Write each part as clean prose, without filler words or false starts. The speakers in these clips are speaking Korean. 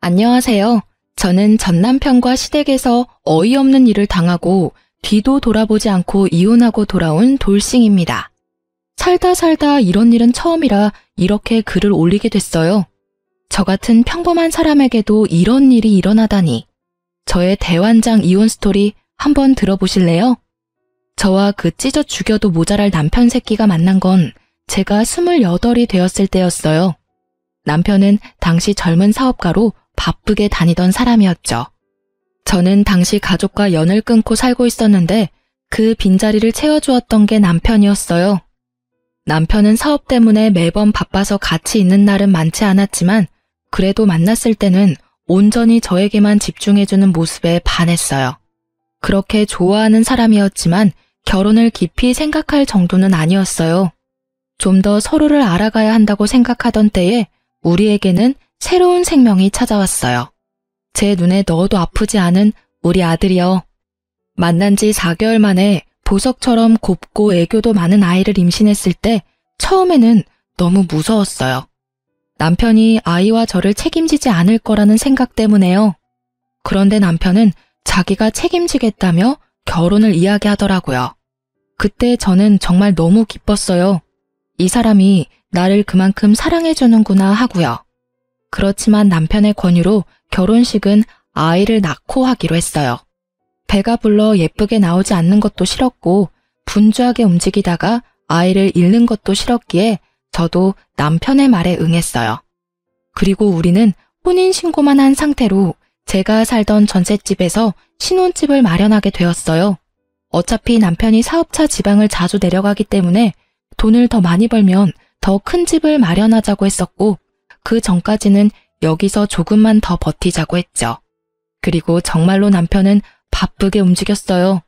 안녕하세요. 저는 전 남편과 시댁에서 어이없는 일을 당하고 뒤도 돌아보지 않고 이혼하고 돌아온 돌싱입니다. 살다 이런 일은 처음이라 이렇게 글을 올리게 됐어요. 저 같은 평범한 사람에게도 이런 일이 일어나다니. 저의 대환장 이혼 스토리 한번 들어보실래요? 저와 그 찢어 죽여도 모자랄 남편 새끼가 만난 건 제가 28이 되었을 때였어요. 남편은 당시 젊은 사업가로 바쁘게 다니던 사람이었죠. 저는 당시 가족과 연을 끊고 살고 있었는데 그 빈자리를 채워주었던 게 남편이었어요. 남편은 사업 때문에 매번 바빠서 같이 있는 날은 많지 않았지만 그래도 만났을 때는 온전히 저에게만 집중해주는 모습에 반했어요. 그렇게 좋아하는 사람이었지만 결혼을 깊이 생각할 정도는 아니었어요. 좀 더 서로를 알아가야 한다고 생각하던 때에 우리에게는 새로운 생명이 찾아왔어요. 제 눈에 넣어도 아프지 않은 우리 아들이요. 만난 지 4개월 만에 보석처럼 곱고 애교도 많은 아이를 임신했을 때 처음에는 너무 무서웠어요. 남편이 아이와 저를 책임지지 않을 거라는 생각 때문에요. 그런데 남편은 자기가 책임지겠다며 결혼을 이야기하더라고요. 그때 저는 정말 너무 기뻤어요. 이 사람이 나를 그만큼 사랑해주는구나 하고요. 그렇지만 남편의 권유로 결혼식은 아이를 낳고 하기로 했어요. 배가 불러 예쁘게 나오지 않는 것도 싫었고 분주하게 움직이다가 아이를 잃는 것도 싫었기에 저도 남편의 말에 응했어요. 그리고 우리는 혼인신고만 한 상태로 제가 살던 전셋집에서 신혼집을 마련하게 되었어요. 어차피 남편이 사업차 지방을 자주 내려가기 때문에 돈을 더 많이 벌면 더 큰 집을 마련하자고 했었고 그 전까지는 여기서 조금만 더 버티자고 했죠. 그리고 정말로 남편은 바쁘게 움직였어요.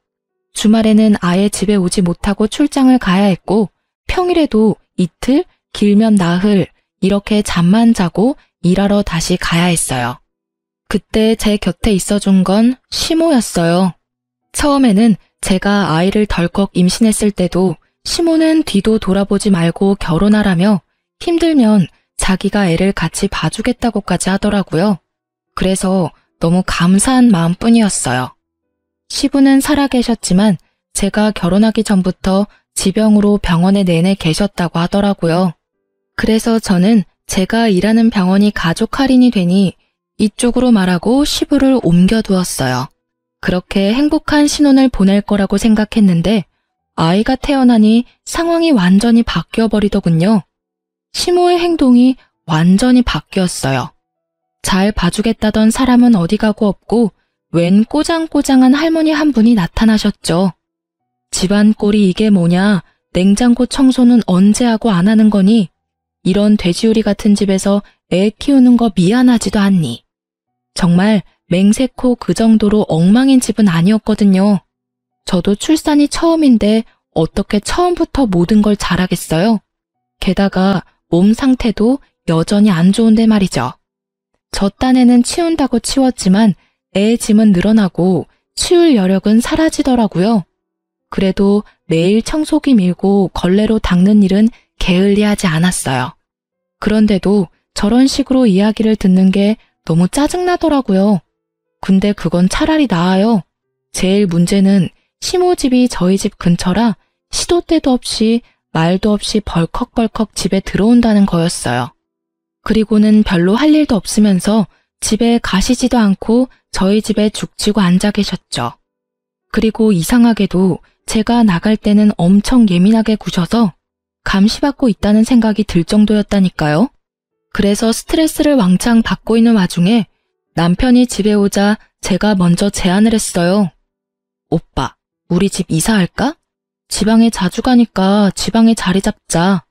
주말에는 아예 집에 오지 못하고 출장을 가야 했고 평일에도 이틀, 길면 나흘 이렇게 잠만 자고 일하러 다시 가야 했어요. 그때 제 곁에 있어준 건 시모였어요. 처음에는 제가 아이를 덜컥 임신했을 때도 시모는 뒤도 돌아보지 말고 결혼하라며 힘들면 자기가 애를 같이 봐주겠다고까지 하더라고요. 그래서 너무 감사한 마음뿐이었어요. 시부는 살아계셨지만 제가 결혼하기 전부터 지병으로 병원에 내내 계셨다고 하더라고요. 그래서 저는 제가 일하는 병원이 가족 할인이 되니 이쪽으로 말하고 시부를 옮겨두었어요. 그렇게 행복한 신혼을 보낼 거라고 생각했는데 아이가 태어나니 상황이 완전히 바뀌어버리더군요. 시모의 행동이 완전히 바뀌었어요. 잘 봐주겠다던 사람은 어디 가고 없고 웬 꼬장꼬장한 할머니 한 분이 나타나셨죠. 집안 꼴이 이게 뭐냐, 냉장고 청소는 언제 하고 안 하는 거니, 이런 돼지우리 같은 집에서 애 키우는 거 미안하지도 않니. 정말 맹세코 그 정도로 엉망인 집은 아니었거든요. 저도 출산이 처음인데 어떻게 처음부터 모든 걸 잘하겠어요? 게다가 몸 상태도 여전히 안 좋은데 말이죠. 저 딴에는 치운다고 치웠지만 애 짐은 늘어나고 치울 여력은 사라지더라고요. 그래도 매일 청소기 밀고 걸레로 닦는 일은 게을리하지 않았어요. 그런데도 저런 식으로 이야기를 듣는 게 너무 짜증나더라고요. 근데 그건 차라리 나아요. 제일 문제는 시모 집이 저희 집 근처라 시도 때도 없이 말도 없이 벌컥벌컥 집에 들어온다는 거였어요. 그리고는 별로 할 일도 없으면서 집에 가시지도 않고 저희 집에 죽치고 앉아 계셨죠. 그리고 이상하게도 제가 나갈 때는 엄청 예민하게 구셔서 감시받고 있다는 생각이 들 정도였다니까요. 그래서 스트레스를 왕창 받고 있는 와중에 남편이 집에 오자 제가 먼저 제안을 했어요. 오빠, 우리 집 이사할까? 지방에 자주 가니까 지방에 자리 잡자.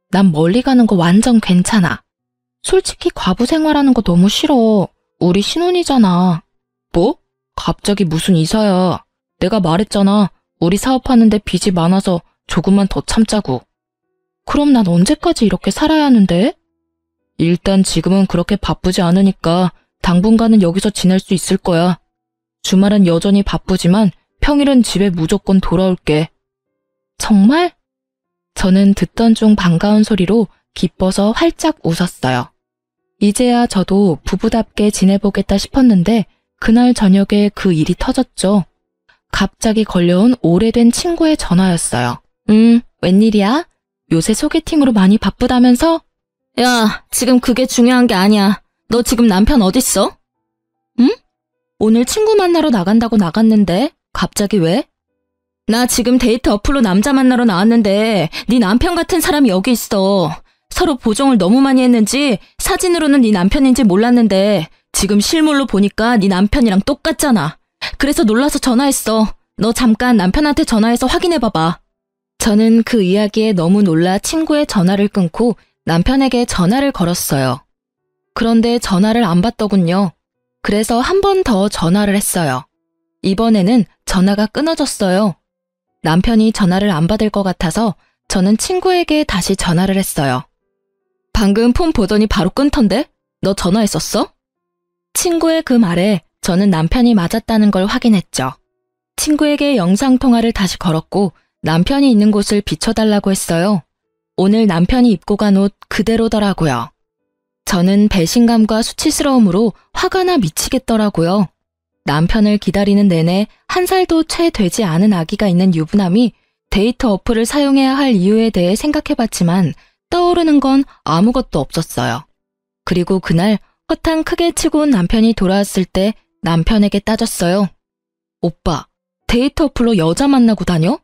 난 멀리 가는 거 완전 괜찮아. 솔직히 과부 생활하는 거 너무 싫어. 우리 신혼이잖아. 뭐? 갑자기 무슨 이사야. 내가 말했잖아. 우리 사업하는데 빚이 많아서 조금만 더 참자고. 그럼 난 언제까지 이렇게 살아야 하는데? 일단 지금은 그렇게 바쁘지 않으니까 당분간은 여기서 지낼 수 있을 거야. 주말은 여전히 바쁘지만 평일은 집에 무조건 돌아올게. 정말? 저는 듣던 중 반가운 소리로 기뻐서 활짝 웃었어요. 이제야 저도 부부답게 지내보겠다 싶었는데 그날 저녁에 그 일이 터졌죠. 갑자기 걸려온 오래된 친구의 전화였어요. 웬일이야? 요새 소개팅으로 많이 바쁘다면서? 야, 지금 그게 중요한 게 아니야. 너 지금 남편 어딨어? 응? 오늘 친구 만나러 나간다고 나갔는데 갑자기 왜? 나 지금 데이트 어플로 남자 만나러 나왔는데 네 남편 같은 사람이 여기 있어. 서로 보정을 너무 많이 했는지 사진으로는 네 남편인지 몰랐는데 지금 실물로 보니까 네 남편이랑 똑같잖아. 그래서 놀라서 전화했어. 너 잠깐 남편한테 전화해서 확인해봐봐. 저는 그 이야기에 너무 놀라 친구의 전화를 끊고 남편에게 전화를 걸었어요. 그런데 전화를 안 받더군요. 그래서 한 번 더 전화를 했어요. 이번에는 전화가 끊어졌어요. 남편이 전화를 안 받을 것 같아서 저는 친구에게 다시 전화를 했어요. 방금 폰 보더니 바로 끊던데? 너 전화했었어? 친구의 그 말에 저는 남편이 맞았다는 걸 확인했죠. 친구에게 영상통화를 다시 걸었고 남편이 있는 곳을 비춰달라고 했어요. 오늘 남편이 입고 간 옷 그대로더라고요. 저는 배신감과 수치스러움으로 화가 나 미치겠더라고요. 남편을 기다리는 내내 한 살도 채 되지 않은 아기가 있는 유부남이 데이트 어플을 사용해야 할 이유에 대해 생각해봤지만 떠오르는 건 아무것도 없었어요. 그리고 그날 허탕 크게 치고 온 남편이 돌아왔을 때 남편에게 따졌어요. 오빠, 데이트 어플로 여자 만나고 다녀?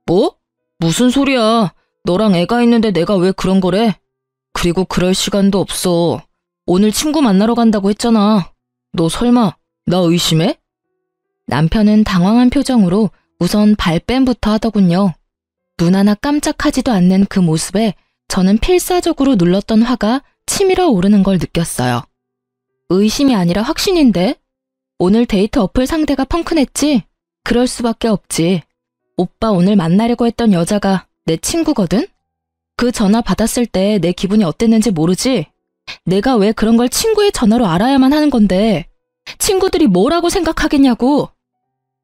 뭐? 무슨 소리야. 너랑 애가 있는데 내가 왜 그런 거래? 그리고 그럴 시간도 없어. 오늘 친구 만나러 간다고 했잖아. 너 설마 나 의심해? 남편은 당황한 표정으로 우선 발뺌부터 하더군요. 눈 하나 깜짝하지도 않는 그 모습에 저는 필사적으로 눌렀던 화가 치밀어 오르는 걸 느꼈어요. 의심이 아니라 확신인데? 오늘 데이트 어플 상대가 펑크냈지? 그럴 수밖에 없지. 오빠 오늘 만나려고 했던 여자가 내 친구거든? 그 전화 받았을 때 내 기분이 어땠는지 모르지? 내가 왜 그런 걸 친구의 전화로 알아야만 하는 건데 친구들이 뭐라고 생각하겠냐고.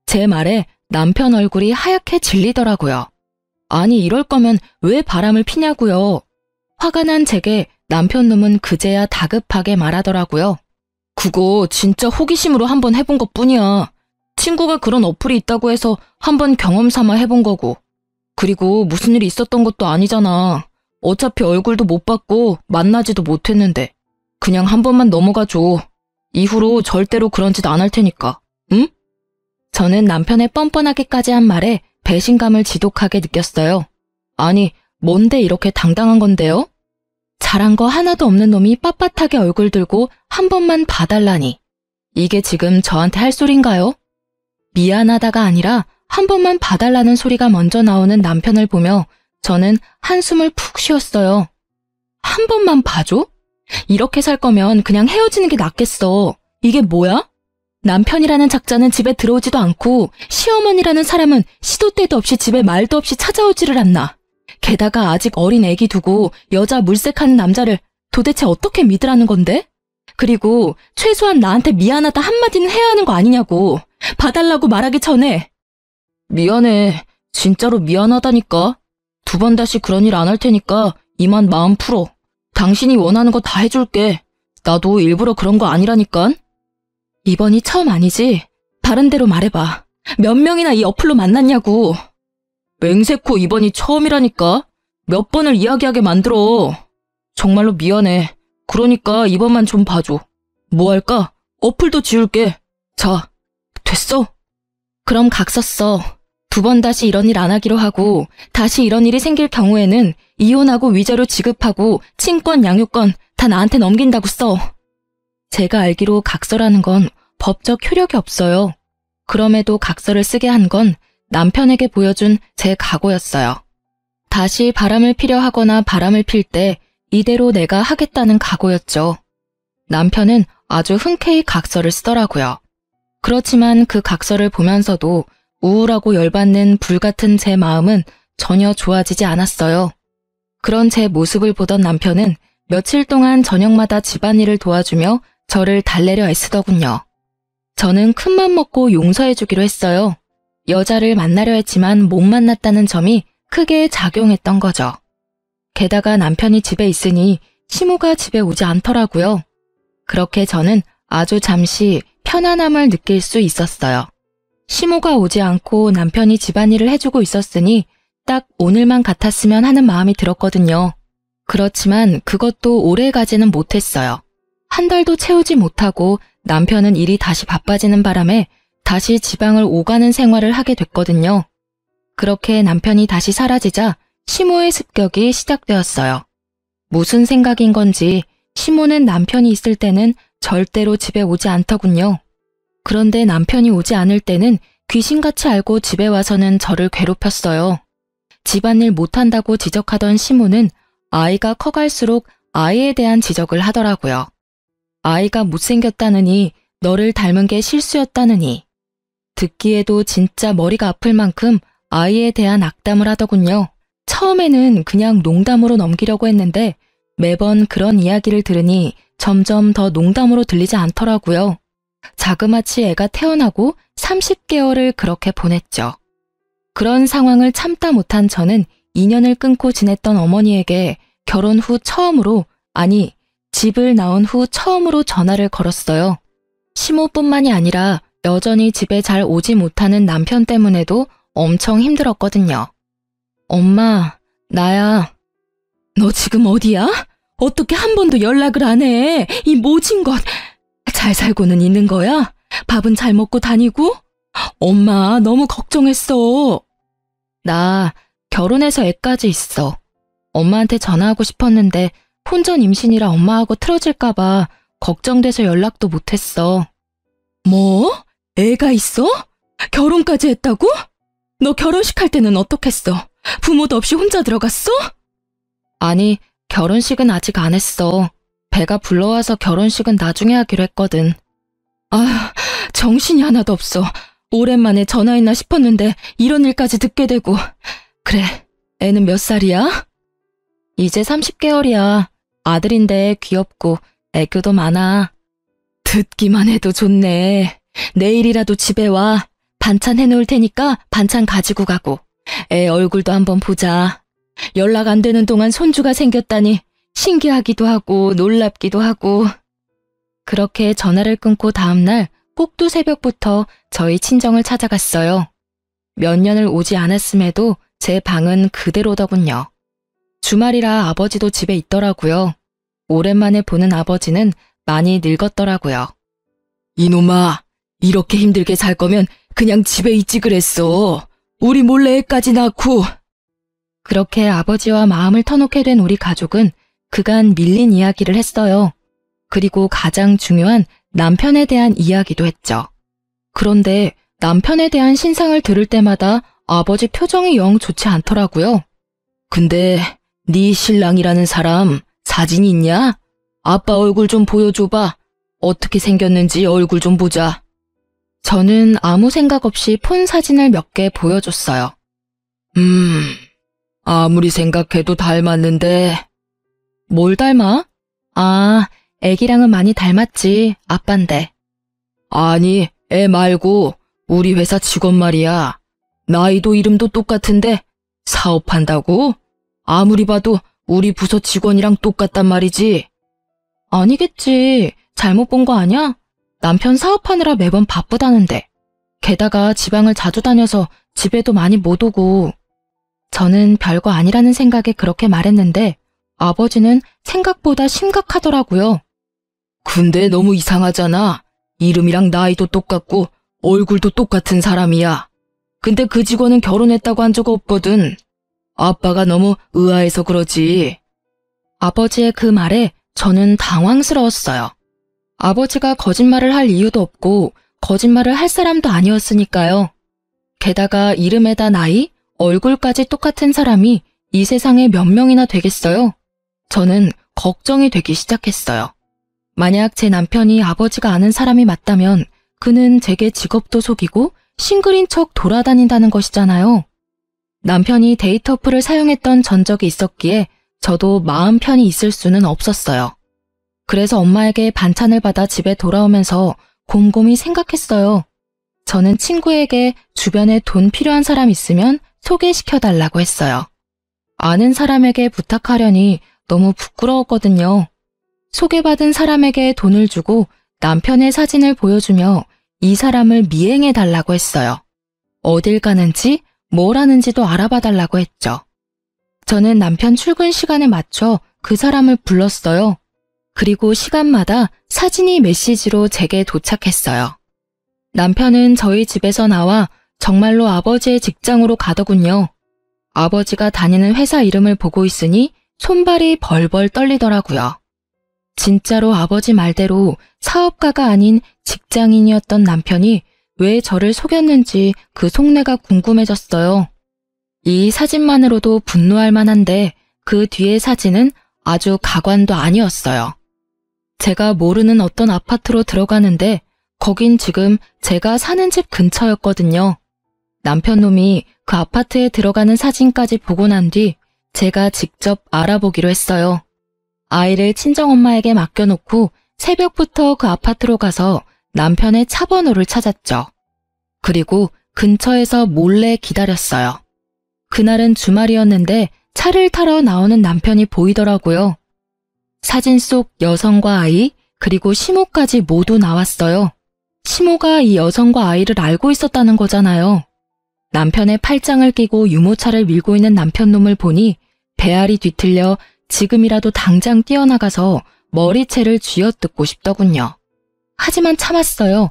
제 말에 남편 얼굴이 하얗게 질리더라고요. 아니 이럴 거면 왜 바람을 피냐고요. 화가 난 제게 남편 놈은 그제야 다급하게 말하더라고요. 그거 진짜 호기심으로 한번 해본 것뿐이야. 친구가 그런 어플이 있다고 해서 한번 경험 삼아 해본 거고. 그리고 무슨 일이 있었던 것도 아니잖아. 어차피 얼굴도 못 봤고 만나지도 못했는데. 그냥 한 번만 넘어가줘. 이후로 절대로 그런 짓 안 할 테니까. 응? 저는 남편의 뻔뻔하게까지 한 말에 배신감을 지독하게 느꼈어요. 아니, 뭔데 이렇게 당당한 건데요? 잘한 거 하나도 없는 놈이 빳빳하게 얼굴 들고 한 번만 봐달라니. 이게 지금 저한테 할 소린가요? 미안하다가 아니라 한 번만 봐달라는 소리가 먼저 나오는 남편을 보며 저는 한숨을 푹 쉬었어요. 한 번만 봐줘? 이렇게 살 거면 그냥 헤어지는 게 낫겠어. 이게 뭐야? 남편이라는 작자는 집에 들어오지도 않고 시어머니라는 사람은 시도 때도 없이 집에 말도 없이 찾아오지를 않나. 게다가 아직 어린 애기 두고 여자 물색하는 남자를 도대체 어떻게 믿으라는 건데? 그리고 최소한 나한테 미안하다 한마디는 해야 하는 거 아니냐고. 봐달라고 말하기 전에. 미안해. 진짜로 미안하다니까. 두 번 다시 그런 일 안 할 테니까 이만 마음 풀어. 당신이 원하는 거 다 해줄게. 나도 일부러 그런 거 아니라니깐. 이번이 처음 아니지? 다른 데로 말해봐. 몇 명이나 이 어플로 만났냐고. 맹세코 이번이 처음이라니까. 몇 번을 이야기하게 만들어. 정말로 미안해. 그러니까 이번만 좀 봐줘. 뭐 할까? 어플도 지울게. 자, 됐어? 그럼 각 썼어. 두 번 다시 이런 일 안 하기로 하고 다시 이런 일이 생길 경우에는 이혼하고 위자료 지급하고 친권, 양육권 다 나한테 넘긴다고 써. 제가 알기로 각서라는 건 법적 효력이 없어요. 그럼에도 각서를 쓰게 한 건 남편에게 보여준 제 각오였어요. 다시 바람을 피려 하거나 바람을 필 때 이대로 내가 하겠다는 각오였죠. 남편은 아주 흔쾌히 각서를 쓰더라고요. 그렇지만 그 각서를 보면서도 우울하고 열받는 불같은 제 마음은 전혀 좋아지지 않았어요. 그런 제 모습을 보던 남편은 며칠 동안 저녁마다 집안일을 도와주며 저를 달래려 애쓰더군요. 저는 큰맘 먹고 용서해주기로 했어요. 여자를 만나려 했지만 못 만났다는 점이 크게 작용했던 거죠. 게다가 남편이 집에 있으니 시모가 집에 오지 않더라고요. 그렇게 저는 아주 잠시 편안함을 느낄 수 있었어요. 시모가 오지 않고 남편이 집안일을 해주고 있었으니 딱 오늘만 같았으면 하는 마음이 들었거든요. 그렇지만 그것도 오래 가지는 못했어요. 한 달도 채우지 못하고 남편은 일이 다시 바빠지는 바람에 다시 지방을 오가는 생활을 하게 됐거든요. 그렇게 남편이 다시 사라지자 시모의 습격이 시작되었어요. 무슨 생각인 건지 시모는 남편이 있을 때는 절대로 집에 오지 않더군요. 그런데 남편이 오지 않을 때는 귀신같이 알고 집에 와서는 저를 괴롭혔어요. 집안일 못한다고 지적하던 시모는 아이가 커갈수록 아이에 대한 지적을 하더라고요. 아이가 못생겼다느니, 너를 닮은 게 실수였다느니. 듣기에도 진짜 머리가 아플 만큼 아이에 대한 악담을 하더군요. 처음에는 그냥 농담으로 넘기려고 했는데 매번 그런 이야기를 들으니 점점 더 농담으로 들리지 않더라고요. 자그마치 애가 태어나고 30개월을 그렇게 보냈죠. 그런 상황을 참다 못한 저는 인연을 끊고 지냈던 어머니에게 결혼 후 처음으로, 아니, 집을 나온 후 처음으로 전화를 걸었어요. 시모뿐만이 아니라 여전히 집에 잘 오지 못하는 남편 때문에도 엄청 힘들었거든요. 엄마, 나야. 너 지금 어디야? 어떻게 한 번도 연락을 안 해? 이 모진 것. 잘 살고는 있는 거야? 밥은 잘 먹고 다니고? 엄마, 너무 걱정했어. 나 결혼해서 애까지 있어. 엄마한테 전화하고 싶었는데 혼전 임신이라 엄마하고 틀어질까봐 걱정돼서 연락도 못했어. 뭐? 애가 있어? 결혼까지 했다고? 너 결혼식 할 때는 어떻겠어? 부모도 없이 혼자 들어갔어? 아니, 결혼식은 아직 안 했어. 배가 불러와서 결혼식은 나중에 하기로 했거든. 아, 정신이 하나도 없어. 오랜만에 전화했나 싶었는데 이런 일까지 듣게 되고. 그래, 애는 몇 살이야? 이제 30개월이야. 아들인데 귀엽고 애교도 많아. 듣기만 해도 좋네. 내일이라도 집에 와. 반찬 해놓을 테니까 반찬 가지고 가고. 애 얼굴도 한번 보자. 연락 안 되는 동안 손주가 생겼다니 신기하기도 하고 놀랍기도 하고. 그렇게 전화를 끊고 다음날 꼭두 새벽부터 저희 친정을 찾아갔어요. 몇 년을 오지 않았음에도 제 방은 그대로더군요. 주말이라 아버지도 집에 있더라고요. 오랜만에 보는 아버지는 많이 늙었더라고요. 이놈아, 이렇게 힘들게 살 거면 그냥 집에 있지 그랬어. 우리 몰래 애까지 낳고. 그렇게 아버지와 마음을 터놓게 된 우리 가족은 그간 밀린 이야기를 했어요. 그리고 가장 중요한 남편에 대한 이야기도 했죠. 그런데 남편에 대한 신상을 들을 때마다 아버지 표정이 영 좋지 않더라고요. 근데 네 신랑이라는 사람 사진 있냐? 아빠 얼굴 좀 보여줘봐. 어떻게 생겼는지 얼굴 좀 보자. 저는 아무 생각 없이 폰 사진을 몇 개 보여줬어요. 아무리 생각해도 닮았는데. 뭘 닮아? 아, 애기랑은 많이 닮았지. 아빤데. 아니, 애 말고 우리 회사 직원 말이야. 나이도 이름도 똑같은데 사업한다고? 아무리 봐도 우리 부서 직원이랑 똑같단 말이지. 아니겠지. 잘못 본 거 아냐? 남편 사업하느라 매번 바쁘다는데. 게다가 지방을 자주 다녀서 집에도 많이 못 오고. 저는 별거 아니라는 생각에 그렇게 말했는데 아버지는 생각보다 심각하더라고요. 근데 너무 이상하잖아. 이름이랑 나이도 똑같고 얼굴도 똑같은 사람이야. 근데 그 직원은 결혼했다고 한 적 없거든. 아빠가 너무 의아해서 그러지. 아버지의 그 말에 저는 당황스러웠어요. 아버지가 거짓말을 할 이유도 없고 거짓말을 할 사람도 아니었으니까요. 게다가 이름에다 나이, 얼굴까지 똑같은 사람이 이 세상에 몇 명이나 되겠어요? 저는 걱정이 되기 시작했어요. 만약 제 남편이 아버지가 아는 사람이 맞다면 그는 제게 직업도 속이고 싱글인 척 돌아다닌다는 것이잖아요. 남편이 데이트 어플을 사용했던 전적이 있었기에 저도 마음 편히 있을 수는 없었어요. 그래서 엄마에게 반찬을 받아 집에 돌아오면서 곰곰이 생각했어요. 저는 친구에게 주변에 돈 필요한 사람 있으면 소개시켜달라고 했어요. 아는 사람에게 부탁하려니 너무 부끄러웠거든요. 소개받은 사람에게 돈을 주고 남편의 사진을 보여주며 이 사람을 미행해 달라고 했어요. 어딜 가는지 뭘 하는지도 알아봐 달라고 했죠. 저는 남편 출근 시간에 맞춰 그 사람을 불렀어요. 그리고 시간마다 사진이 메시지로 제게 도착했어요. 남편은 저희 집에서 나와 정말로 아버지의 직장으로 가더군요. 아버지가 다니는 회사 이름을 보고 있으니 손발이 벌벌 떨리더라고요. 진짜로 아버지 말대로 사업가가 아닌 직장인이었던 남편이 왜 저를 속였는지 그 속내가 궁금해졌어요. 이 사진만으로도 분노할 만한데 그 뒤의 사진은 아주 가관도 아니었어요. 제가 모르는 어떤 아파트로 들어가는데 거긴 지금 제가 사는 집 근처였거든요. 남편 놈이 그 아파트에 들어가는 사진까지 보고 난 뒤 제가 직접 알아보기로 했어요. 아이를 친정엄마에게 맡겨놓고 새벽부터 그 아파트로 가서 남편의 차 번호를 찾았죠. 그리고 근처에서 몰래 기다렸어요. 그날은 주말이었는데 차를 타러 나오는 남편이 보이더라고요. 사진 속 여성과 아이, 그리고 시모까지 모두 나왔어요. 시모가 이 여성과 아이를 알고 있었다는 거잖아요. 남편의 팔짱을 끼고 유모차를 밀고 있는 남편놈을 보니 배알이 뒤틀려 지금이라도 당장 뛰어나가서 머리채를 쥐어뜯고 싶더군요. 하지만 참았어요.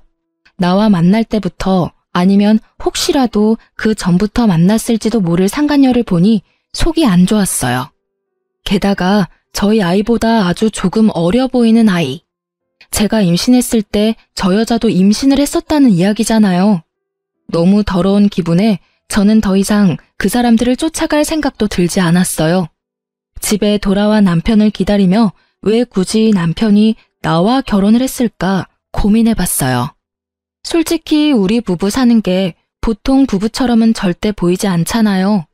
나와 만날 때부터 아니면 혹시라도 그 전부터 만났을지도 모를 상간녀를 보니 속이 안 좋았어요. 게다가 저희 아이보다 아주 조금 어려 보이는 아이. 제가 임신했을 때 저 여자도 임신을 했었다는 이야기잖아요. 너무 더러운 기분에 저는 더 이상 그 사람들을 쫓아갈 생각도 들지 않았어요. 집에 돌아와 남편을 기다리며 왜 굳이 남편이 나와 결혼을 했을까 고민해봤어요. 솔직히 우리 부부 사는 게 보통 부부처럼은 절대 보이지 않잖아요.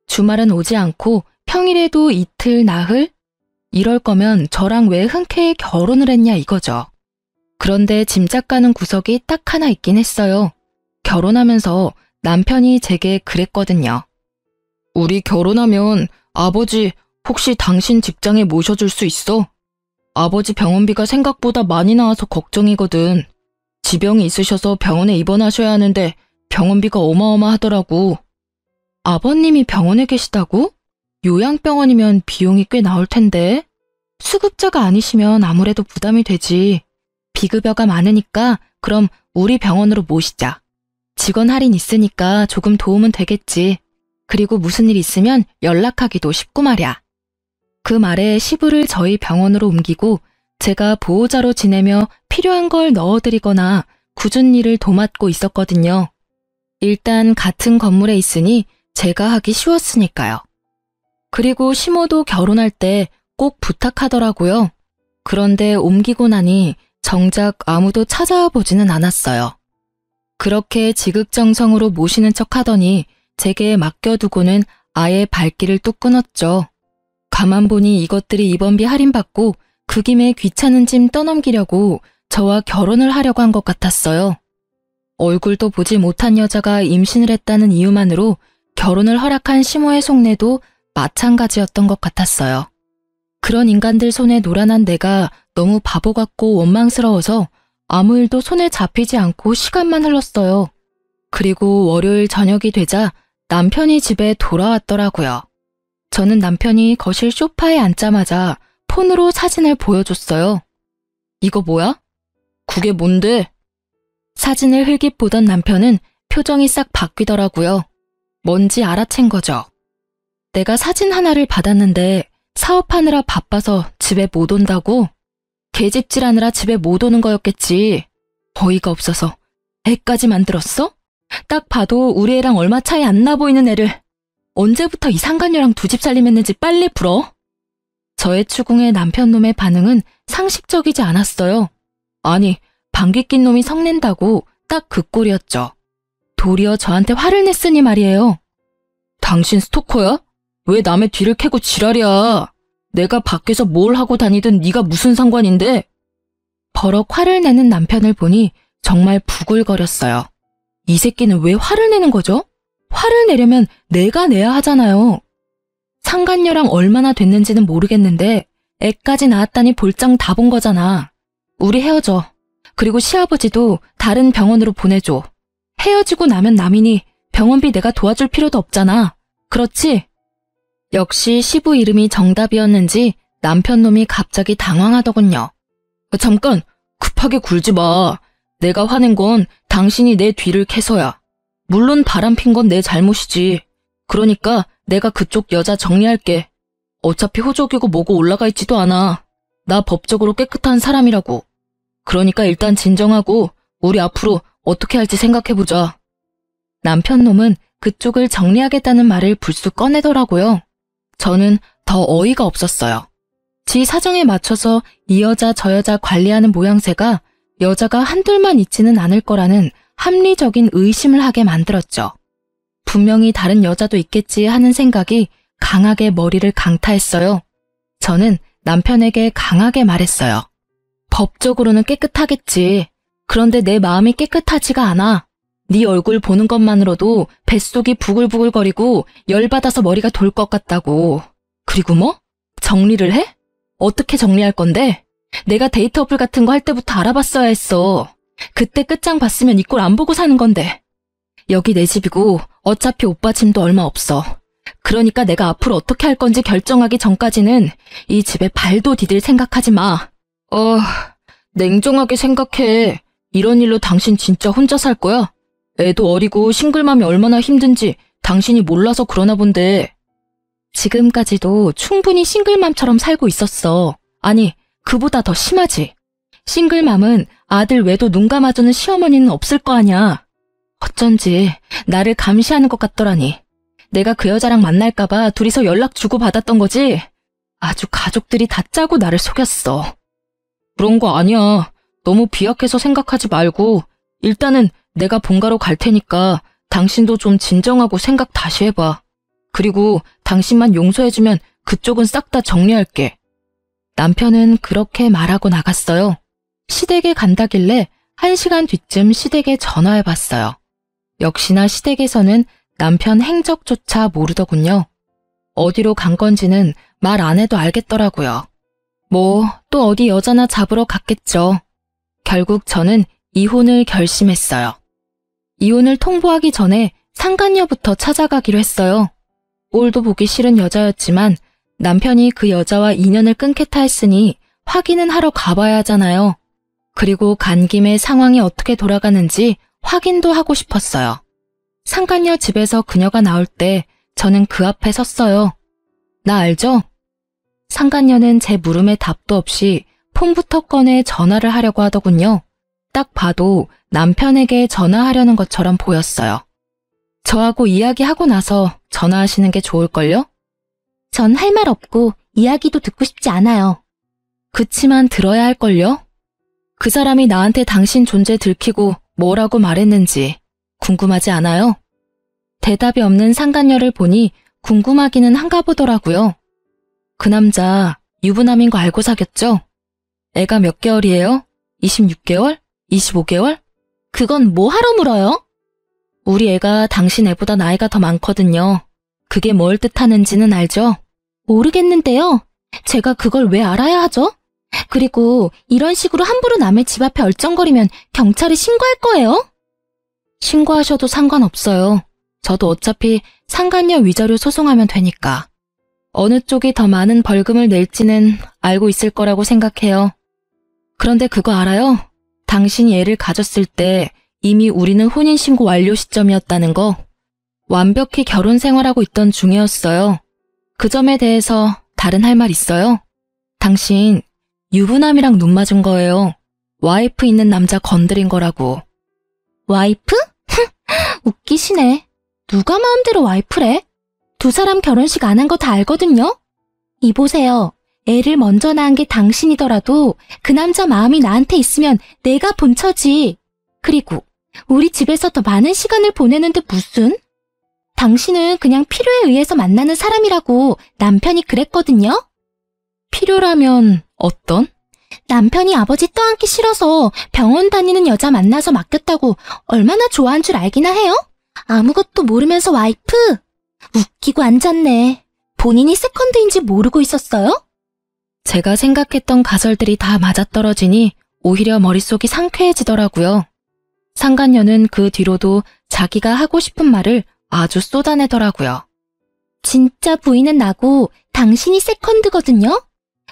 주말은 오지 않고 평일에도 이틀, 나흘? 이럴 거면 저랑 왜 흔쾌히 결혼을 했냐 이거죠. 그런데 짐작 가는 구석이 딱 하나 있긴 했어요. 결혼하면서 남편이 제게 그랬거든요. 우리 결혼하면 아버지 혹시 당신 직장에 모셔줄 수 있어? 아버지 병원비가 생각보다 많이 나와서 걱정이거든. 지병이 있으셔서 병원에 입원하셔야 하는데 병원비가 어마어마하더라고. 아버님이 병원에 계시다고? 요양병원이면 비용이 꽤 나올 텐데. 수급자가 아니시면 아무래도 부담이 되지. 비급여가 많으니까 그럼 우리 병원으로 모시자. 직원 할인 있으니까 조금 도움은 되겠지. 그리고 무슨 일 있으면 연락하기도 쉽고 말이야. 그 말에 시부를 저희 병원으로 옮기고 제가 보호자로 지내며 필요한 걸 넣어드리거나 굳은 일을 도맡고 있었거든요. 일단 같은 건물에 있으니 제가 하기 쉬웠으니까요. 그리고 시모도 결혼할 때 꼭 부탁하더라고요. 그런데 옮기고 나니 정작 아무도 찾아와 보지는 않았어요. 그렇게 지극정성으로 모시는 척 하더니 제게 맡겨두고는 아예 발길을 뚝 끊었죠. 가만 보니 이것들이 입원비 할인받고 그 김에 귀찮은 짐 떠넘기려고 저와 결혼을 하려고 한 것 같았어요. 얼굴도 보지 못한 여자가 임신을 했다는 이유만으로 결혼을 허락한 시모의 속내도 마찬가지였던 것 같았어요. 그런 인간들 손에 노란한 내가 너무 바보 같고 원망스러워서 아무 일도 손에 잡히지 않고 시간만 흘렀어요. 그리고 월요일 저녁이 되자 남편이 집에 돌아왔더라고요. 저는 남편이 거실 소파에 앉자마자 폰으로 사진을 보여줬어요. 이거 뭐야? 그게 뭔데? 사진을 흘깃 보던 남편은 표정이 싹 바뀌더라고요. 뭔지 알아챈 거죠. 내가 사진 하나를 받았는데 사업하느라 바빠서 집에 못 온다고? 개집질하느라 집에 못 오는 거였겠지. 어이가 없어서 애까지 만들었어? 딱 봐도 우리 애랑 얼마 차이 안 나 보이는 애를 언제부터 이 상간녀랑 두 집 살림했는지 빨리 불어. 저의 추궁에 남편놈의 반응은 상식적이지 않았어요. 아니, 방귀 낀 놈이 성낸다고 딱 그 꼴이었죠. 도리어 저한테 화를 냈으니 말이에요. 당신 스토커야? 왜 남의 뒤를 캐고 지랄이야? 내가 밖에서 뭘 하고 다니든 네가 무슨 상관인데? 버럭 화를 내는 남편을 보니 정말 부글거렸어요. 이 새끼는 왜 화를 내는 거죠? 화를 내려면 내가 내야 하잖아요. 상간녀랑 얼마나 됐는지는 모르겠는데 애까지 낳았다니 볼장 다 본 거잖아. 우리 헤어져. 그리고 시아버지도 다른 병원으로 보내줘. 헤어지고 나면 남이니 병원비 내가 도와줄 필요도 없잖아. 그렇지? 역시 시부 이름이 정답이었는지 남편 놈이 갑자기 당황하더군요. 잠깐, 급하게 굴지 마. 내가 화낸 건 당신이 내 뒤를 캐서야. 물론 바람핀 건 내 잘못이지. 그러니까 내가 그쪽 여자 정리할게. 어차피 호적이고 뭐고 올라가 있지도 않아. 나 법적으로 깨끗한 사람이라고. 그러니까 일단 진정하고 우리 앞으로 어떻게 할지 생각해보자. 남편 놈은 그쪽을 정리하겠다는 말을 불쑥 꺼내더라고요. 저는 더 어이가 없었어요. 지 사정에 맞춰서 이 여자 저 여자 관리하는 모양새가 여자가 한둘만 있지는 않을 거라는 합리적인 의심을 하게 만들었죠. 분명히 다른 여자도 있겠지 하는 생각이 강하게 머리를 강타했어요. 저는 남편에게 강하게 말했어요. 법적으로는 깨끗하겠지. 그런데 내 마음이 깨끗하지가 않아. 네 얼굴 보는 것만으로도 뱃속이 부글부글거리고 열받아서 머리가 돌 것 같다고. 그리고 뭐? 정리를 해? 어떻게 정리할 건데? 내가 데이터 어플 같은 거 할 때부터 알아봤어야 했어. 그때 끝장 봤으면 이 꼴 안 보고 사는 건데. 여기 내 집이고 어차피 오빠 짐도 얼마 없어. 그러니까 내가 앞으로 어떻게 할 건지 결정하기 전까지는 이 집에 발도 디딜 생각하지 마. 냉정하게 생각해. 이런 일로 당신 진짜 혼자 살 거야? 애도 어리고 싱글맘이 얼마나 힘든지 당신이 몰라서 그러나 본데. 지금까지도 충분히 싱글맘처럼 살고 있었어. 아니, 그보다 더 심하지. 싱글맘은 아들 외도 눈 감아주는 시어머니는 없을 거 아냐. 어쩐지 나를 감시하는 것 같더라니. 내가 그 여자랑 만날까봐 둘이서 연락 주고받았던 거지. 아주 가족들이 다 짜고 나를 속였어. 그런 거 아니야. 너무 비약해서 생각하지 말고 일단은 내가 본가로 갈 테니까 당신도 좀 진정하고 생각 다시 해봐. 그리고 당신만 용서해주면 그쪽은 싹 다 정리할게. 남편은 그렇게 말하고 나갔어요. 시댁에 간다길래 1시간 뒤쯤 시댁에 전화해봤어요. 역시나 시댁에서는 남편 행적조차 모르더군요. 어디로 간 건지는 말 안 해도 알겠더라고요. 뭐 또 어디 여자나 잡으러 갔겠죠. 결국 저는 이혼을 결심했어요. 이혼을 통보하기 전에 상간녀부터 찾아가기로 했어요. 꼴도 보기 싫은 여자였지만 남편이 그 여자와 인연을 끊겠다 했으니 확인은 하러 가봐야 하잖아요. 그리고 간 김에 상황이 어떻게 돌아가는지 확인도 하고 싶었어요. 상간녀 집에서 그녀가 나올 때 저는 그 앞에 섰어요. 나 알죠? 상간녀는 제 물음에 답도 없이 폰부터 꺼내 전화를 하려고 하더군요. 딱 봐도 남편에게 전화하려는 것처럼 보였어요. 저하고 이야기하고 나서 전화하시는 게 좋을걸요? 전 할 말 없고 이야기도 듣고 싶지 않아요. 그치만 들어야 할걸요? 그 사람이 나한테 당신 존재 들키고 뭐라고 말했는지 궁금하지 않아요? 대답이 없는 상간녀를 보니 궁금하기는 한가 보더라고요. 그 남자 유부남인 거 알고 사귀었죠? 애가 몇 개월이에요? 26개월? 25개월? 그건 뭐 하러 물어요? 우리 애가 당신 애보다 나이가 더 많거든요. 그게 뭘 뜻하는지는 알죠? 모르겠는데요. 제가 그걸 왜 알아야 하죠? 그리고 이런 식으로 함부로 남의 집 앞에 얼쩡거리면 경찰에 신고할 거예요? 신고하셔도 상관없어요. 저도 어차피 상간녀 위자료 소송하면 되니까. 어느 쪽이 더 많은 벌금을 낼지는 알고 있을 거라고 생각해요. 그런데 그거 알아요? 당신이 애를 가졌을 때 이미 우리는 혼인신고 완료 시점이었다는 거. 완벽히 결혼 생활하고 있던 중이었어요. 그 점에 대해서 다른 할 말 있어요? 당신 유부남이랑 눈 맞은 거예요. 와이프 있는 남자 건드린 거라고. 와이프? 웃기시네. 누가 마음대로 와이프래? 두 사람 결혼식 안 한 거 다 알거든요? 이보세요. 애를 먼저 낳은 게 당신이더라도 그 남자 마음이 나한테 있으면 내가 본처지. 그리고 우리 집에서 더 많은 시간을 보내는데 무슨? 당신은 그냥 필요에 의해서 만나는 사람이라고 남편이 그랬거든요? 필요라면 어떤? 남편이 아버지 떠안기 싫어서 병원 다니는 여자 만나서 맡겼다고 얼마나 좋아한 줄 알기나 해요? 아무것도 모르면서 와이프? 웃기고 앉았네. 본인이 세컨드인지 모르고 있었어요? 제가 생각했던 가설들이 다 맞아떨어지니 오히려 머릿속이 상쾌해지더라고요. 상간녀는 그 뒤로도 자기가 하고 싶은 말을 아주 쏟아내더라고요. 진짜 부인은 나고 당신이 세컨드거든요?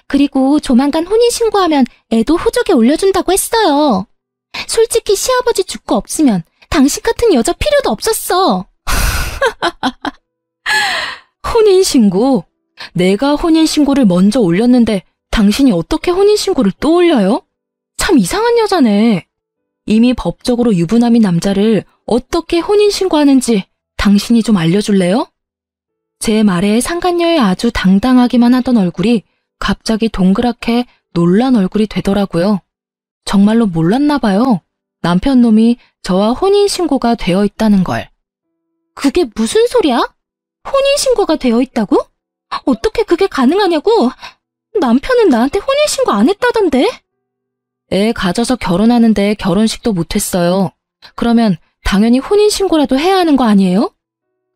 그리고 조만간 혼인신고하면 애도 호적에 올려준다고 했어요. 솔직히 시아버지 죽고 없으면 당신 같은 여자 필요도 없었어. 혼인신고? 내가 혼인신고를 먼저 올렸는데 당신이 어떻게 혼인신고를 또 올려요? 참 이상한 여자네. 이미 법적으로 유부남인 남자를 어떻게 혼인신고하는지 당신이 좀 알려줄래요? 제 말에 상간녀의 아주 당당하기만 하던 얼굴이 갑자기 동그랗게 놀란 얼굴이 되더라고요. 정말로 몰랐나 봐요. 남편 놈이 저와 혼인신고가 되어 있다는 걸. 그게 무슨 소리야? 혼인신고가 되어 있다고? 어떻게 그게 가능하냐고? 남편은 나한테 혼인신고 안 했다던데? 애 가져서 결혼하는데 결혼식도 못했어요. 그러면 당연히 혼인신고라도 해야 하는 거 아니에요?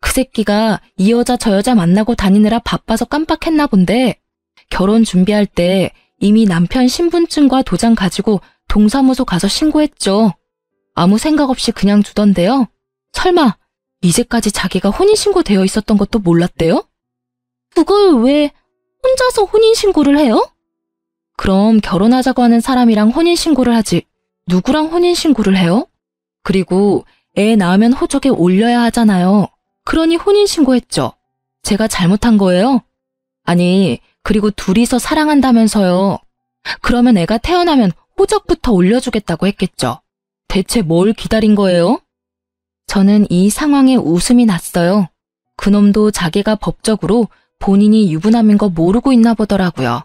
그 새끼가 이 여자 저 여자 만나고 다니느라 바빠서 깜빡했나 본데 결혼 준비할 때 이미 남편 신분증과 도장 가지고 동사무소 가서 신고했죠. 아무 생각 없이 그냥 두던데요. 설마 이제까지 자기가 혼인신고 되어 있었던 것도 몰랐대요? 그걸 왜 혼자서 혼인신고를 해요? 그럼 결혼하자고 하는 사람이랑 혼인신고를 하지 누구랑 혼인신고를 해요? 그리고 애 낳으면 호적에 올려야 하잖아요. 그러니 혼인신고했죠. 제가 잘못한 거예요? 아니, 그리고 둘이서 사랑한다면서요. 그러면 애가 태어나면 호적부터 올려주겠다고 했겠죠. 대체 뭘 기다린 거예요? 저는 이 상황에 웃음이 났어요. 그놈도 자기가 법적으로 본인이 유부남인 거 모르고 있나 보더라고요.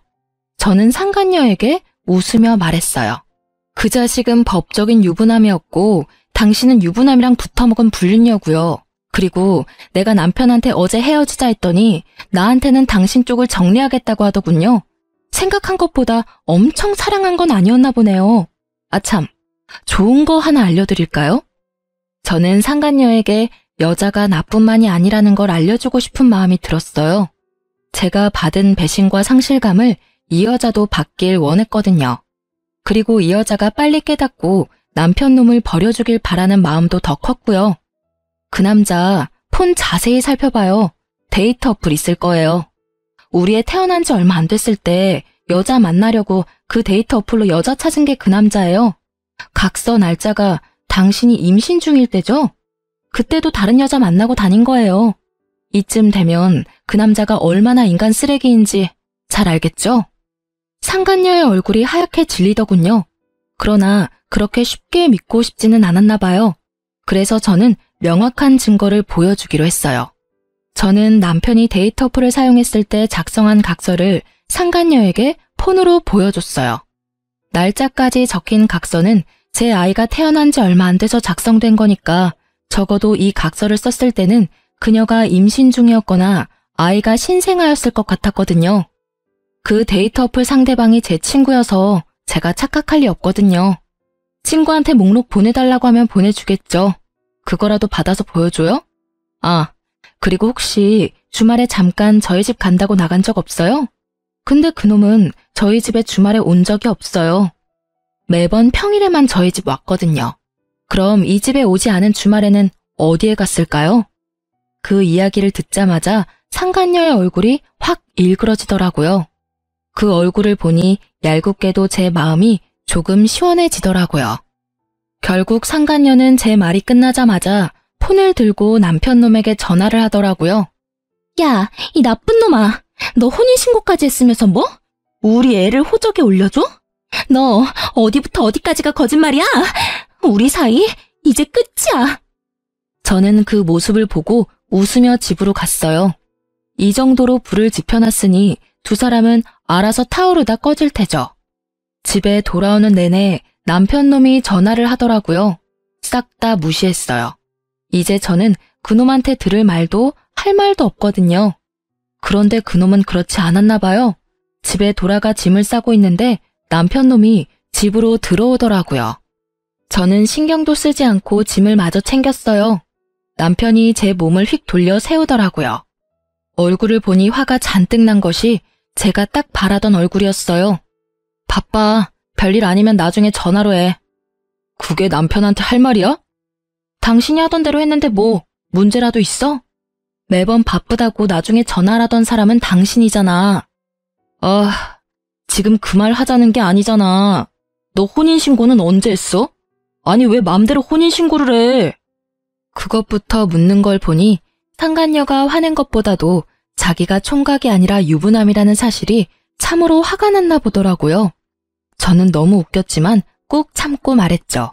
저는 상간녀에게 웃으며 말했어요. 그 자식은 법적인 유부남이었고 당신은 유부남이랑 붙어먹은 불륜녀고요. 그리고 내가 남편한테 어제 헤어지자 했더니 나한테는 당신 쪽을 정리하겠다고 하더군요. 생각한 것보다 엄청 사랑한 건 아니었나 보네요. 아참, 좋은 거 하나 알려드릴까요? 저는 상간녀에게 여자가 나뿐만이 아니라는 걸 알려주고 싶은 마음이 들었어요. 제가 받은 배신과 상실감을 이 여자도 받길 원했거든요. 그리고 이 여자가 빨리 깨닫고 남편 놈을 버려주길 바라는 마음도 더 컸고요. 그 남자 폰 자세히 살펴봐요. 데이트 어플 있을 거예요. 우리 애 태어난 지 얼마 안 됐을 때 여자 만나려고 그 데이트 어플로 여자 찾은 게 그 남자예요. 각서 날짜가 당신이 임신 중일 때죠? 그때도 다른 여자 만나고 다닌 거예요. 이쯤 되면 그 남자가 얼마나 인간 쓰레기인지 잘 알겠죠? 상간녀의 얼굴이 하얗게 질리더군요. 그러나 그렇게 쉽게 믿고 싶지는 않았나 봐요. 그래서 저는 명확한 증거를 보여주기로 했어요. 저는 남편이 데이트 어플을 사용했을 때 작성한 각서를 상간녀에게 폰으로 보여줬어요. 날짜까지 적힌 각서는 제 아이가 태어난 지 얼마 안 돼서 작성된 거니까 적어도 이 각서를 썼을 때는 그녀가 임신 중이었거나 아이가 신생아였을 것 같았거든요. 그 데이트 어플 상대방이 제 친구여서 제가 착각할 리 없거든요. 친구한테 목록 보내달라고 하면 보내주겠죠. 그거라도 받아서 보여줘요? 아, 그리고 혹시 주말에 잠깐 저희 집 간다고 나간 적 없어요? 근데 그놈은 저희 집에 주말에 온 적이 없어요. 매번 평일에만 저희 집 왔거든요. 그럼 이 집에 오지 않은 주말에는 어디에 갔을까요? 그 이야기를 듣자마자 상간녀의 얼굴이 확 일그러지더라고요. 그 얼굴을 보니 얄궂게도 제 마음이 조금 시원해지더라고요. 결국 상간녀는 제 말이 끝나자마자 폰을 들고 남편 놈에게 전화를 하더라고요. 야, 이 나쁜 놈아. 너 혼인신고까지 했으면서 뭐? 우리 애를 호적에 올려줘? 너 어디부터 어디까지가 거짓말이야? 우리 사이 이제 끝이야. 저는 그 모습을 보고 웃으며 집으로 갔어요. 이 정도로 불을 지펴놨으니 두 사람은 알아서 타오르다 꺼질 테죠. 집에 돌아오는 내내 남편 놈이 전화를 하더라고요. 싹 다 무시했어요. 이제 저는 그놈한테 들을 말도 할 말도 없거든요. 그런데 그놈은 그렇지 않았나 봐요. 집에 돌아가 짐을 싸고 있는데 남편 놈이 집으로 들어오더라고요. 저는 신경도 쓰지 않고 짐을 마저 챙겼어요. 남편이 제 몸을 휙 돌려 세우더라고요. 얼굴을 보니 화가 잔뜩 난 것이 제가 딱 바라던 얼굴이었어요. 바빠. 별일 아니면 나중에 전화로 해. 그게 남편한테 할 말이야? 당신이 하던 대로 했는데 뭐 문제라도 있어? 매번 바쁘다고 나중에 전화하던 사람은 당신이잖아. 지금 그 말 하자는 게 아니잖아. 너 혼인신고는 언제 했어? 아니 왜 맘대로 혼인신고를 해? 그것부터 묻는 걸 보니 상간녀가 화낸 것보다도 자기가 총각이 아니라 유부남이라는 사실이 참으로 화가 났나 보더라고요. 저는 너무 웃겼지만 꾹 참고 말했죠.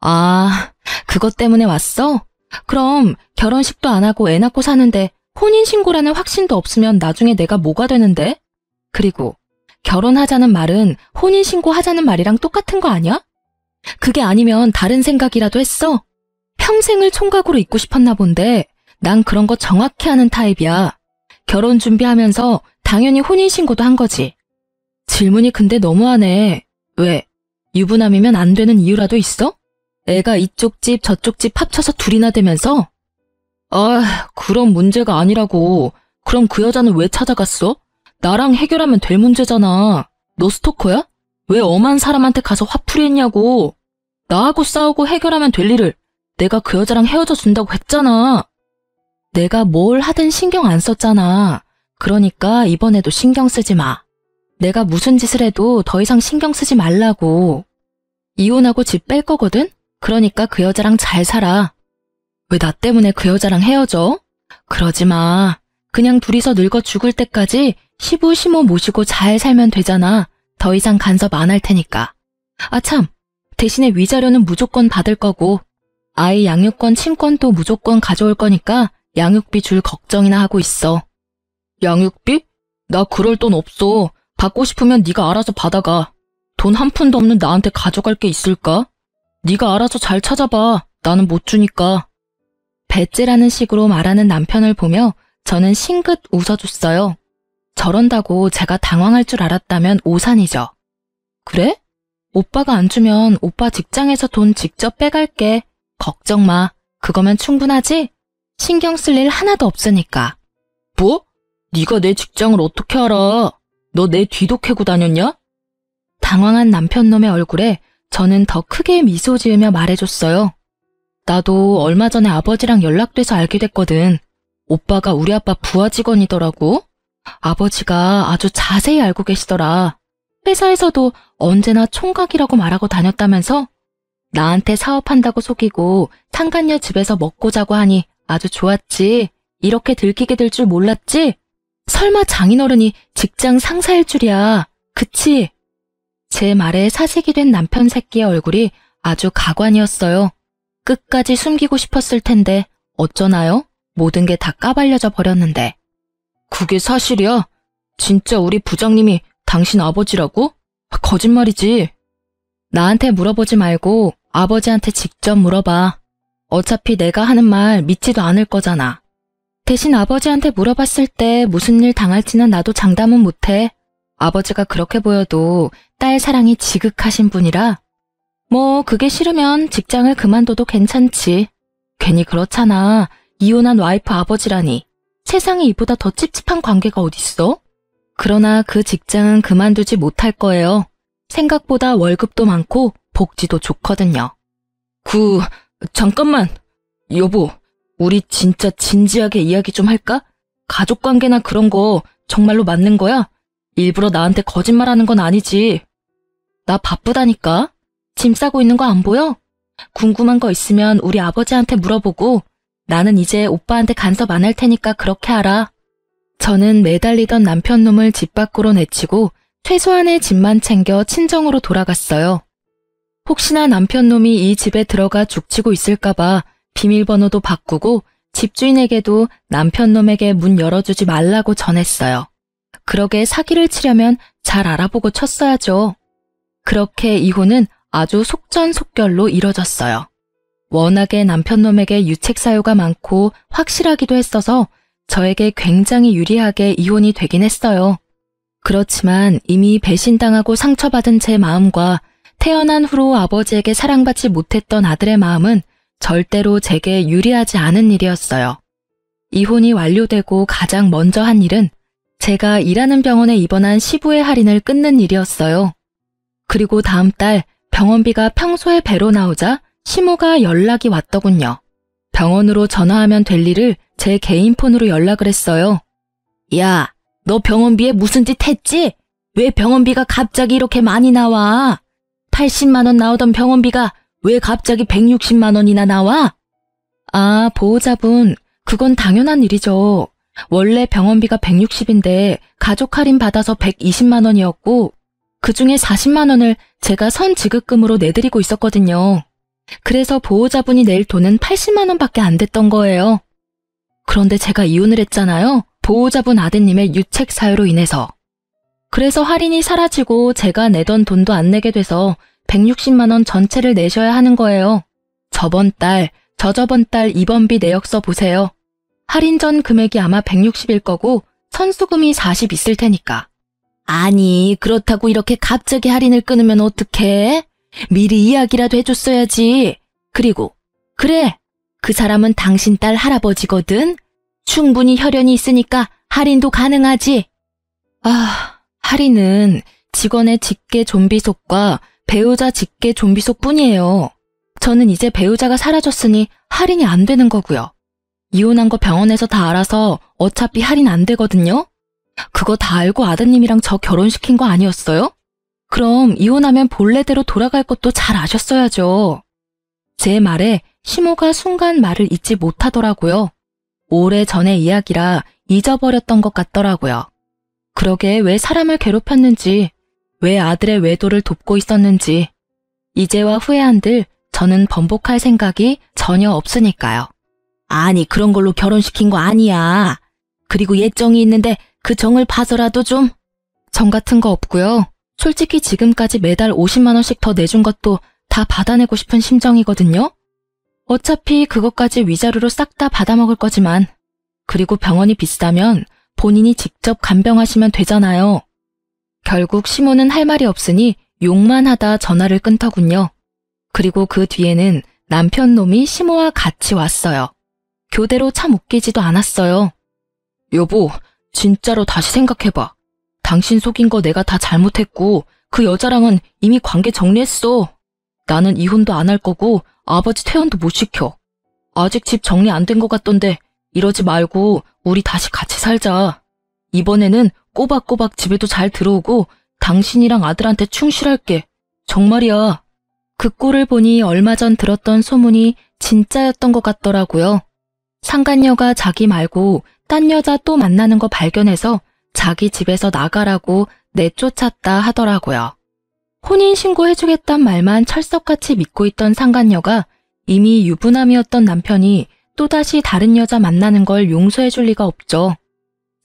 아, 그것 때문에 왔어? 그럼 결혼식도 안 하고 애 낳고 사는데 혼인신고라는 확신도 없으면 나중에 내가 뭐가 되는데? 그리고 결혼하자는 말은 혼인신고 하자는 말이랑 똑같은 거 아니야? 그게 아니면 다른 생각이라도 했어? 평생을 총각으로 있고 싶었나 본데 난 그런 거 정확히 하는 타입이야. 결혼 준비하면서 당연히 혼인신고도 한 거지. 질문이 근데 너무하네. 왜? 유부남이면 안 되는 이유라도 있어? 애가 이쪽 집 저쪽 집 합쳐서 둘이나 되면서? 그런 문제가 아니라고. 그럼 그 여자는 왜 찾아갔어? 나랑 해결하면 될 문제잖아. 너 스토커야? 왜 엄한 사람한테 가서 화풀이했냐고. 나하고 싸우고 해결하면 될 일을 내가 그 여자랑 헤어져 준다고 했잖아. 내가 뭘 하든 신경 안 썼잖아. 그러니까 이번에도 신경 쓰지 마. 내가 무슨 짓을 해도 더 이상 신경 쓰지 말라고. 이혼하고 집 뺄 거거든? 그러니까 그 여자랑 잘 살아. 왜 나 때문에 그 여자랑 헤어져? 그러지 마. 그냥 둘이서 늙어 죽을 때까지 시부시모 모시고 잘 살면 되잖아. 더 이상 간섭 안 할 테니까. 참, 대신에 위자료는 무조건 받을 거고 아이 양육권 친권도 무조건 가져올 거니까 양육비 줄 걱정이나 하고 있어. 양육비? 나 그럴 돈 없어. 받고 싶으면 네가 알아서 받아가. 돈 한 푼도 없는 나한테 가져갈 게 있을까? 네가 알아서 잘 찾아봐. 나는 못 주니까. 배째라는 식으로 말하는 남편을 보며 저는 싱긋 웃어줬어요. 저런다고 제가 당황할 줄 알았다면 오산이죠. 그래? 오빠가 안 주면 오빠 직장에서 돈 직접 빼갈게. 걱정 마. 그거면 충분하지? 신경 쓸 일 하나도 없으니까. 뭐? 네가 내 직장을 어떻게 알아? 너 내 뒤도 캐고 다녔냐? 당황한 남편놈의 얼굴에 저는 더 크게 미소 지으며 말해줬어요. 나도 얼마 전에 아버지랑 연락돼서 알게 됐거든. 오빠가 우리 아빠 부하 직원이더라고. 아버지가 아주 자세히 알고 계시더라. 회사에서도 언제나 총각이라고 말하고 다녔다면서? 나한테 사업한다고 속이고 상간녀 집에서 먹고 자고 하니 아주 좋았지. 이렇게 들키게 될 줄 몰랐지? 설마 장인어른이 직장 상사일 줄이야. 그치? 제 말에 사색이 된 남편 새끼의 얼굴이 아주 가관이었어요. 끝까지 숨기고 싶었을 텐데 어쩌나요? 모든 게 다 까발려져 버렸는데. 그게 사실이야? 진짜 우리 부장님이 당신 아버지라고? 거짓말이지. 나한테 물어보지 말고 아버지한테 직접 물어봐. 어차피 내가 하는 말 믿지도 않을 거잖아. 대신 아버지한테 물어봤을 때 무슨 일 당할지는 나도 장담은 못해. 아버지가 그렇게 보여도 딸 사랑이 지극하신 분이라. 뭐 그게 싫으면 직장을 그만둬도 괜찮지. 괜히 그렇잖아. 이혼한 와이프 아버지라니. 세상에 이보다 더 찝찝한 관계가 어딨어? 그러나 그 직장은 그만두지 못할 거예요. 생각보다 월급도 많고 복지도 좋거든요. 잠깐만. 여보, 우리 진짜 진지하게 이야기 좀 할까? 가족관계나 그런 거 정말로 맞는 거야? 일부러 나한테 거짓말하는 건 아니지. 나 바쁘다니까. 짐 싸고 있는 거 안 보여? 궁금한 거 있으면 우리 아버지한테 물어보고 나는 이제 오빠한테 간섭 안 할 테니까 그렇게 하라. 저는 매달리던 남편놈을 집 밖으로 내치고 최소한의 짐만 챙겨 친정으로 돌아갔어요. 혹시나 남편놈이 이 집에 들어가 죽치고 있을까봐 비밀번호도 바꾸고 집주인에게도 남편놈에게 문 열어주지 말라고 전했어요. 그러게 사기를 치려면 잘 알아보고 쳤어야죠. 그렇게 이혼은 아주 속전속결로 이뤄졌어요. 워낙에 남편놈에게 유책 사유가 많고 확실하기도 했어서 저에게 굉장히 유리하게 이혼이 되긴 했어요. 그렇지만 이미 배신당하고 상처받은 제 마음과 태어난 후로 아버지에게 사랑받지 못했던 아들의 마음은 절대로 제게 유리하지 않은 일이었어요. 이혼이 완료되고 가장 먼저 한 일은 제가 일하는 병원에 입원한 시부의 할인을 끊는 일이었어요. 그리고 다음 달 병원비가 평소의 배로 나오자 시모가 연락이 왔더군요. 병원으로 전화하면 될 일을 제 개인 폰으로 연락을 했어요. 야, 너 병원비에 무슨 짓 했지? 왜 병원비가 갑자기 이렇게 많이 나와? 80만 원 나오던 병원비가 왜 갑자기 160만 원이나 나와? 아, 보호자분, 그건 당연한 일이죠. 원래 병원비가 160인데 가족 할인 받아서 120만 원이었고 그중에 40만 원을 제가 선지급금으로 내드리고 있었거든요. 그래서 보호자분이 낼 돈은 80만 원밖에 안 됐던 거예요. 그런데 제가 이혼을 했잖아요. 보호자분 아드님의 유책 사유로 인해서. 그래서 할인이 사라지고 제가 내던 돈도 안 내게 돼서 160만 원 전체를 내셔야 하는 거예요. 저번 달, 저저번 달 입원비 내역서 보세요. 할인 전 금액이 아마 160일 거고 선수금이 40 있을 테니까. 아니, 그렇다고 이렇게 갑자기 할인을 끊으면 어떡해? 미리 이야기라도 해줬어야지. 그리고 그래, 그 사람은 당신 딸 할아버지거든. 충분히 혈연이 있으니까 할인도 가능하지. 아, 할인은 직원의 직계 좀비속과 배우자 직계 좀비속 뿐이에요. 저는 이제 배우자가 사라졌으니 할인이 안 되는 거고요. 이혼한 거 병원에서 다 알아서 어차피 할인 안 되거든요. 그거 다 알고 아드님이랑 저 결혼시킨 거 아니었어요? 그럼 이혼하면 본래대로 돌아갈 것도 잘 아셨어야죠. 제 말에 시모가 순간 말을 잊지 못하더라고요. 오래전의 이야기라 잊어버렸던 것 같더라고요. 그러게 왜 사람을 괴롭혔는지, 왜 아들의 외도를 돕고 있었는지, 이제와 후회한들 저는 번복할 생각이 전혀 없으니까요. 아니, 그런 걸로 결혼시킨 거 아니야. 그리고 예정이 있는데 그 정을 봐서라도 좀. 정 같은 거 없고요. 솔직히 지금까지 매달 50만 원씩 더 내준 것도 다 받아내고 싶은 심정이거든요. 어차피 그것까지 위자료로 싹 다 받아먹을 거지만. 그리고 병원이 비싸면 본인이 직접 간병하시면 되잖아요. 결국 시모는 할 말이 없으니 욕만 하다 전화를 끊더군요. 그리고 그 뒤에는 남편 놈이 시모와 같이 왔어요. 교대로 참 웃기지도 않았어요. 여보, 진짜로 다시 생각해봐. 당신 속인 거 내가 다 잘못했고 그 여자랑은 이미 관계 정리했어. 나는 이혼도 안 할 거고 아버지 퇴원도 못 시켜. 아직 집 정리 안 된 것 같던데 이러지 말고 우리 다시 같이 살자. 이번에는 꼬박꼬박 집에도 잘 들어오고 당신이랑 아들한테 충실할게. 정말이야. 그 꼴을 보니 얼마 전 들었던 소문이 진짜였던 것 같더라고요. 상간녀가 자기 말고 딴 여자 또 만나는 거 발견해서 자기 집에서 나가라고 내쫓았다 하더라고요. 혼인신고해주겠단 말만 철석같이 믿고 있던 상간녀가 이미 유부남이었던 남편이 또다시 다른 여자 만나는 걸 용서해줄 리가 없죠.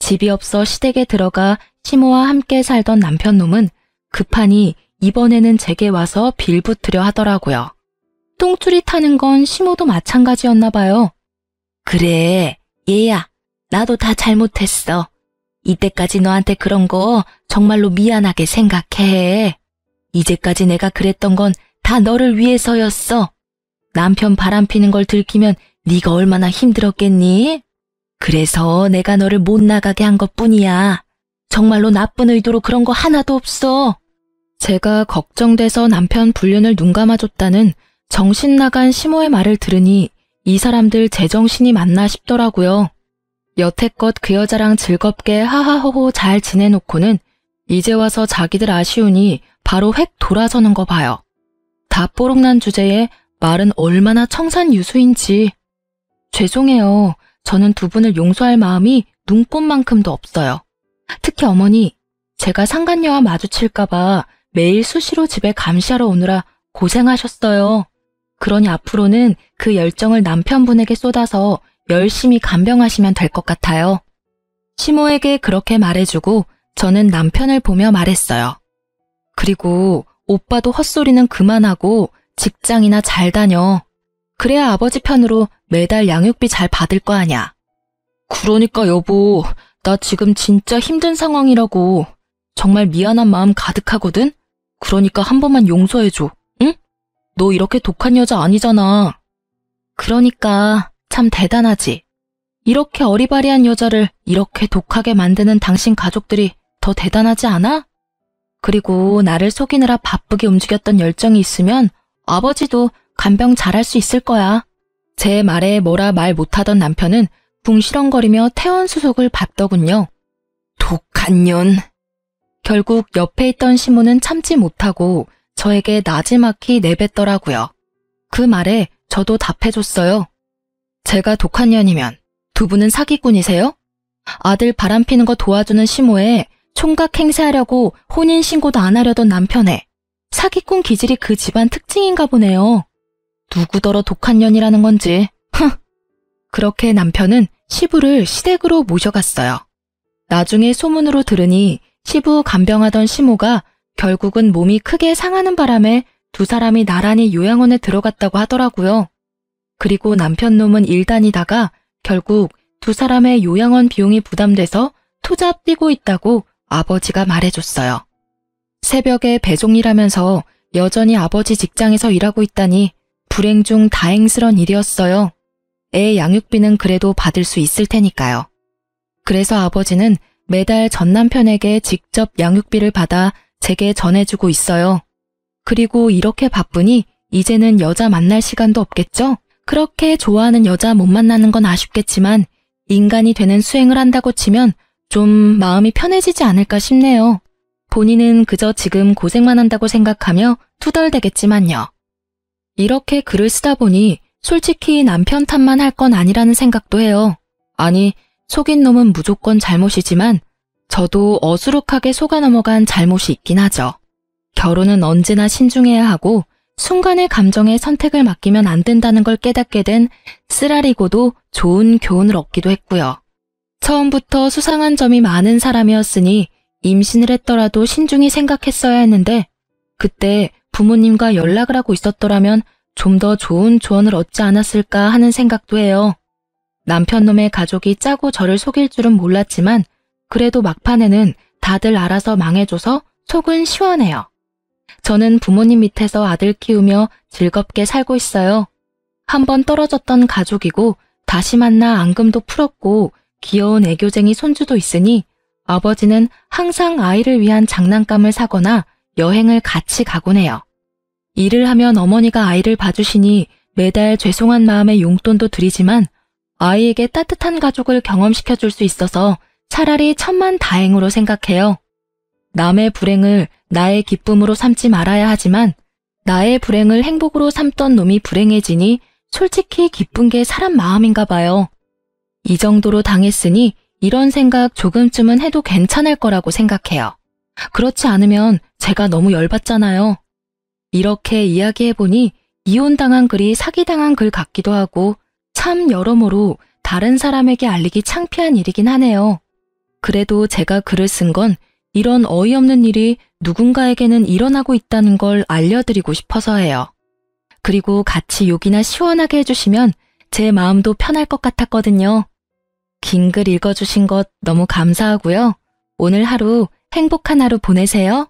집이 없어 시댁에 들어가 시모와 함께 살던 남편놈은 급하니 이번에는 제게 와서 빌붙으려 하더라고요. 똥줄이 타는 건 시모도 마찬가지였나 봐요. 그래, 얘야, 나도 다 잘못했어. 이때까지 너한테 그런 거 정말로 미안하게 생각해. 이제까지 내가 그랬던 건 다 너를 위해서였어. 남편 바람피는 걸 들키면 네가 얼마나 힘들었겠니? 그래서 내가 너를 못 나가게 한 것뿐이야. 정말로 나쁜 의도로 그런 거 하나도 없어. 제가 걱정돼서 남편 불륜을 눈감아줬다는 정신 나간 시모의 말을 들으니 이 사람들 제정신이 맞나 싶더라고요. 여태껏 그 여자랑 즐겁게 하하호호 잘 지내놓고는 이제 와서 자기들 아쉬우니 바로 획 돌아서는 거 봐요. 다 뽀록난 주제에 말은 얼마나 청산유수인지. 죄송해요. 저는 두 분을 용서할 마음이 눈꼽만큼도 없어요. 특히 어머니, 제가 상간녀와 마주칠까봐 매일 수시로 집에 감시하러 오느라 고생하셨어요. 그러니 앞으로는 그 열정을 남편분에게 쏟아서 열심히 간병하시면 될 것 같아요. 시모에게 그렇게 말해주고 저는 남편을 보며 말했어요. 그리고 오빠도 헛소리는 그만하고 직장이나 잘 다녀. 그래야 아버지 편으로 매달 양육비 잘 받을 거 아냐. 그러니까 여보, 나 지금 진짜 힘든 상황이라고. 정말 미안한 마음 가득하거든? 그러니까 한 번만 용서해줘, 응? 너 이렇게 독한 여자 아니잖아. 그러니까 참 대단하지. 이렇게 어리바리한 여자를 이렇게 독하게 만드는 당신 가족들이 더 대단하지 않아? 그리고 나를 속이느라 바쁘게 움직였던 열정이 있으면 아버지도 간병 잘할 수 있을 거야. 제 말에 뭐라 말 못하던 남편은 붕시렁거리며 태원수속을 밟더군요. 독한 년. 결국 옆에 있던 시모는 참지 못하고 저에게 나지막히 내뱉더라고요. 그 말에 저도 답해줬어요. 제가 독한 년이면 두 분은 사기꾼이세요? 아들 바람피는 거 도와주는 시모에 총각 행세하려고 혼인신고도 안 하려던 남편에 사기꾼 기질이 그 집안 특징인가 보네요. 누구더러 독한 년이라는 건지. 그렇게 남편은 시부를 시댁으로 모셔갔어요. 나중에 소문으로 들으니 시부 간병하던 시모가 결국은 몸이 크게 상하는 바람에 두 사람이 나란히 요양원에 들어갔다고 하더라고요. 그리고 남편 놈은 일 다니다가 결국 두 사람의 요양원 비용이 부담돼서 투잡 뛰고 있다고 아버지가 말해줬어요. 새벽에 배송일하면서 여전히 아버지 직장에서 일하고 있다니 불행 중 다행스런 일이었어요. 애 양육비는 그래도 받을 수 있을 테니까요. 그래서 아버지는 매달 전 남편에게 직접 양육비를 받아 제게 전해주고 있어요. 그리고 이렇게 바쁘니 이제는 여자 만날 시간도 없겠죠? 그렇게 좋아하는 여자 못 만나는 건 아쉽겠지만 인간이 되는 수행을 한다고 치면 좀 마음이 편해지지 않을까 싶네요. 본인은 그저 지금 고생만 한다고 생각하며 투덜대겠지만요. 이렇게 글을 쓰다 보니 솔직히 남편 탓만 할 건 아니라는 생각도 해요. 아니, 속인 놈은 무조건 잘못이지만 저도 어수룩하게 속아 넘어간 잘못이 있긴 하죠. 결혼은 언제나 신중해야 하고 순간의 감정에 선택을 맡기면 안 된다는 걸 깨닫게 된 쓰라리고도 좋은 교훈을 얻기도 했고요. 처음부터 수상한 점이 많은 사람이었으니 임신을 했더라도 신중히 생각했어야 했는데 그때 부모님과 연락을 하고 있었더라면 좀 더 좋은 조언을 얻지 않았을까 하는 생각도 해요. 남편 놈의 가족이 짜고 저를 속일 줄은 몰랐지만 그래도 막판에는 다들 알아서 망해줘서 속은 시원해요. 저는 부모님 밑에서 아들 키우며 즐겁게 살고 있어요. 한번 떨어졌던 가족이고 다시 만나 앙금도 풀었고 귀여운 애교쟁이 손주도 있으니 아버지는 항상 아이를 위한 장난감을 사거나 여행을 같이 가곤 해요. 일을 하면 어머니가 아이를 봐주시니 매달 죄송한 마음에 용돈도 드리지만 아이에게 따뜻한 가족을 경험시켜줄 수 있어서 차라리 천만다행으로 생각해요. 남의 불행을 나의 기쁨으로 삼지 말아야 하지만 나의 불행을 행복으로 삼던 놈이 불행해지니 솔직히 기쁜 게 사람 마음인가 봐요. 이 정도로 당했으니 이런 생각 조금쯤은 해도 괜찮을 거라고 생각해요. 그렇지 않으면 제가 너무 열받잖아요. 이렇게 이야기해보니 이혼당한 글이 사기당한 글 같기도 하고 참 여러모로 다른 사람에게 알리기 창피한 일이긴 하네요. 그래도 제가 글을 쓴 건 이런 어이없는 일이 누군가에게는 일어나고 있다는 걸 알려드리고 싶어서예요. 그리고 같이 욕이나 시원하게 해주시면 제 마음도 편할 것 같았거든요. 긴 글 읽어주신 것 너무 감사하고요. 오늘 하루 행복한 하루 보내세요.